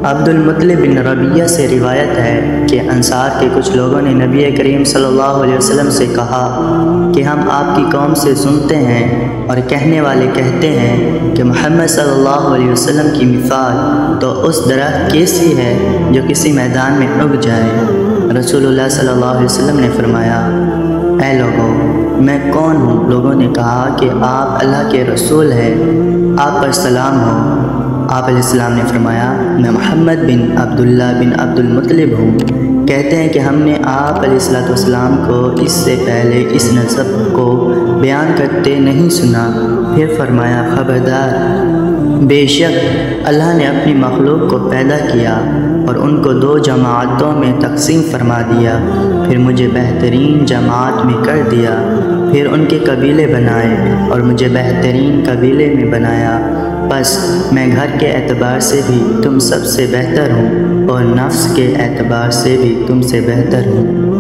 عبدالمطلب بن ربیعہ سے روایت ہے کہ انصار کے کچھ لوگوں نے نبی کریم صلی اللہ علیہ وسلم سے کہا کہ ہم آپ کی قوم سے سنتے ہیں اور کہنے والے کہتے ہیں کہ محمد صلی اللہ علیہ وسلم کی مثال تو اس درخت کیسی ہے جو کسی میدان میں اگ جائے۔ رسول اللہ صلی اللہ علیہ وسلم نے فرمایا، اے لوگوں، میں کون ہوں؟ لوگوں نے کہا کہ آپ اللہ کے رسول ہیں، آپ پر سلام ہو۔ آپ علیہ السلام نے فرمایا، میں محمد بن عبداللہ بن عبدالمطلب ہوں۔ کہتے ہیں کہ ہم نے آپ علیہ السلام کو اس سے پہلے اس نسب کو بیان کرتے نہیں سنا۔ پھر فرمایا، خبردار، بے شک اللہ نے اپنی مخلوق کو پیدا کیا اور ان کو دو جماعتوں میں تقسیم فرما دیا، پھر مجھے بہترین جماعت میں کر دیا، پھر ان کے قبیلے بنائے اور مجھے بہترین قبیلے میں بنایا۔ بس میں گھر کے اعتبار سے بھی تم سب سے بہتر ہوں اور نفس کے اعتبار سے بھی تم سے بہتر ہوں۔